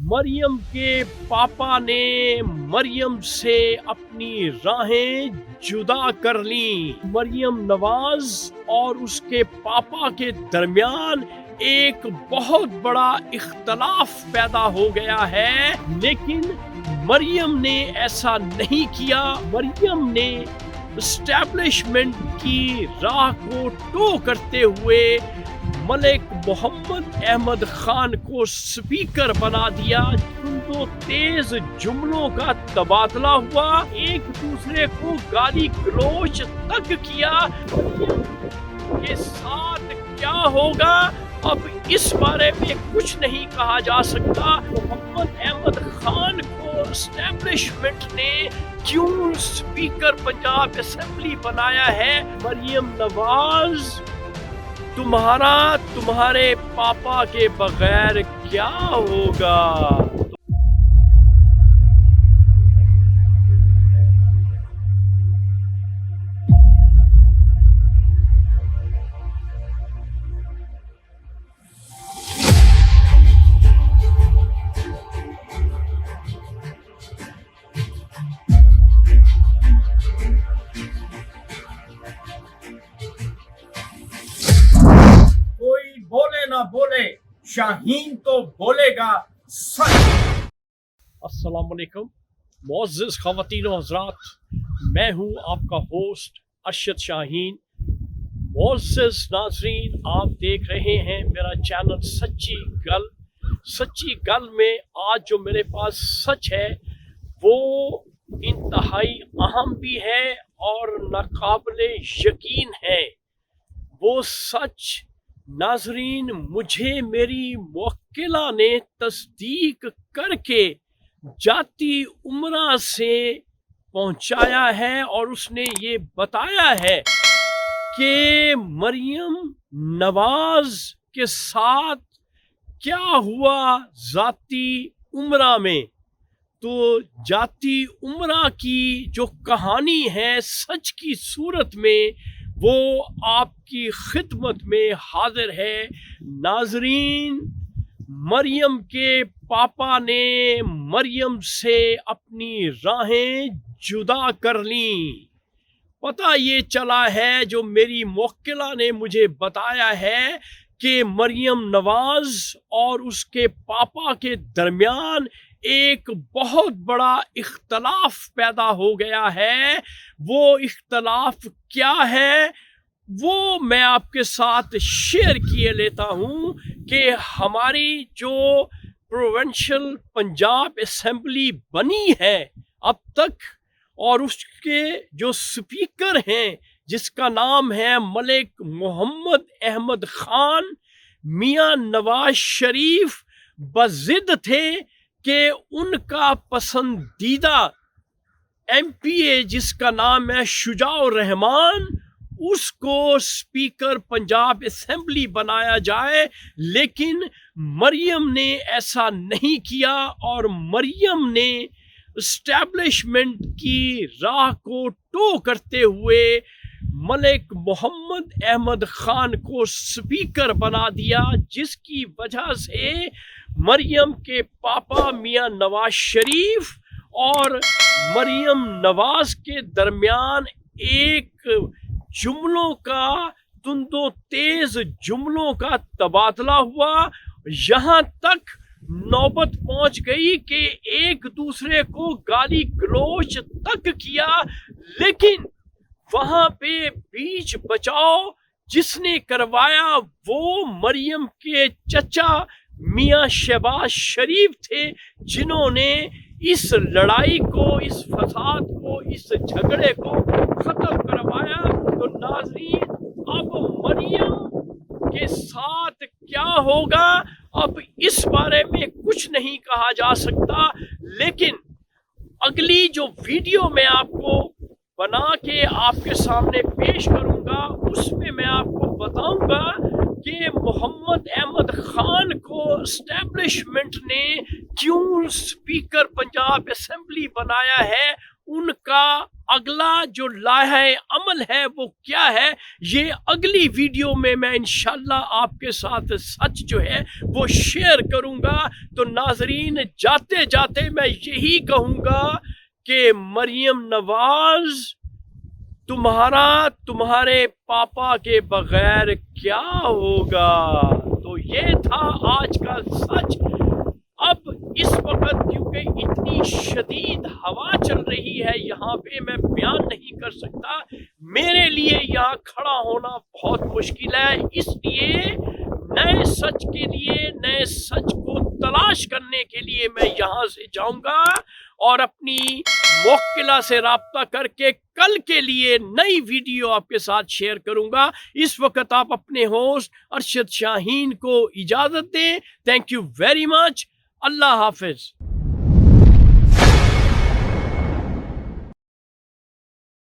مریم کے پاپا نے مریم سے اپنی راہیں جدا کر لیں۔ مریم نواز اور اس کے پاپا کے درمیان ایک بہت بڑا اختلاف پیدا ہو گیا ہے، لیکن مریم نے ایسا نہیں کیا۔ مریم نے اسٹیبلشمنٹ کی راہ کو ٹو کرتے ہوئے ملک محمد احمد خان کو سپیکر بنا دیا۔ دو تیز جملوں کا تبادلہ ہوا، ایک دوسرے کو گالی گلوچ تک کیا۔ کے ساتھ کیا ہوگا اب اس بارے میں کچھ نہیں کہا جا سکتا۔ محمد احمد خان کو اسٹیبلشمنٹ نے کیوں سپیکر پنجاب اسمبلی بنایا ہے؟ مریم نواز، تمہارے پاپا کے بغیر کیا ہوگا؟ بولے شاہین تو بولے گا سچ۔ السلام علیکم معزز خواتین و حضرات، میں ہوں آپ کا ہوسٹ ارشد شاہین۔ معزز ناظرین، آپ دیکھ رہے ہیں میرا چینل سچی گل۔ سچی گل میں آج جو میرے پاس سچ ہے وہ انتہائی اہم بھی ہے اور ناقابل یقین ہے۔ وہ سچ ناظرین مجھے میری موکلہ نے تصدیق کر کے جاتی عمرہ سے پہنچایا ہے، اور اس نے یہ بتایا ہے کہ مریم نواز کے ساتھ کیا ہوا ذاتی عمرہ میں۔ تو جاتی عمرہ کی جو کہانی ہے سچ کی صورت میں وہ آپ کی خدمت میں حاضر ہے۔ ناظرین، مریم کے پاپا نے مریم سے اپنی راہیں جدا کر لیں۔ پتہ یہ چلا ہے، جو میری موکلہ نے مجھے بتایا ہے کہ مریم نواز اور اس کے پاپا کے درمیان ایک بہت بڑا اختلاف پیدا ہو گیا ہے۔ وہ اختلاف کیا ہے وہ میں آپ کے ساتھ شیئر کیے لیتا ہوں کہ ہماری جو پروونشل پنجاب اسمبلی بنی ہے اب تک، اور اس کے جو سپیکر ہیں جس کا نام ہے ملک محمد احمد خان، میاں نواز شریف بضد تھے کہ ان کا پسندیدہ ایم پی اے جس کا نام ہے شجاع الرحمان، اس کو سپیکر پنجاب اسمبلی بنایا جائے، لیکن مریم نے ایسا نہیں کیا، اور مریم نے اسٹیبلشمنٹ کی راہ کو ٹو کرتے ہوئے ملک محمد احمد خان کو سپیکر بنا دیا، جس کی وجہ سے مریم کے پاپا میاں نواز شریف اور مریم نواز کے درمیان ایک جملوں کا تند و تیز جملوں کا تبادلہ ہوا، یہاں تک نوبت پہنچ گئی کہ ایک دوسرے کو گالی گلوچ تک کیا، لیکن وہاں پہ بیچ بچاؤ جس نے کروایا وہ مریم کے چچا میاں شہباز شریف تھے، جنہوں نے اس لڑائی کو، اس فساد کو، اس جھگڑے کو ختم کروایا۔ تو ناظرین، اب مریم کے ساتھ کیا ہوگا اب اس بارے میں کچھ نہیں کہا جا سکتا، لیکن اگلی جو ویڈیو میں آپ کو بنا کے آپ کے سامنے پیش کروں گا اس میں آپ کو بتاؤں گا کہ محمد احمد خان کو اسٹیبلشمنٹ نے کیوں سپیکر پنجاب اسمبلی بنایا ہے۔ ان کا اگلا جو لائحہ عمل ہے وہ کیا ہے، یہ اگلی ویڈیو میں انشاءاللہ آپ کے ساتھ سچ جو ہے وہ شیئر کروں گا۔ تو ناظرین، جاتے جاتے میں یہی کہوں گا کہ مریم نواز تمہارے پاپا کے بغیر کیا ہوگا۔ تو یہ تھا آج کا سچ۔ اب اس وقت کیونکہ اتنی شدید ہوا چل رہی ہے یہاں پہ، میں بیان نہیں کر سکتا، میرے لیے یہاں کھڑا ہونا بہت مشکل ہے، اس لیے نئے سچ کے لیے، نئے سچ کو تلاش کرنے کے لیے میں یہاں سے جاؤں گا اور اپنی موکلہ سے رابطہ کر کے کل کے لیے نئی ویڈیو آپ کے ساتھ شیئر کروں گا۔ اس وقت آپ اپنے ہوسٹ ارشد شاہین کو اجازت دیں۔ Thank you very much. Allah حافظ۔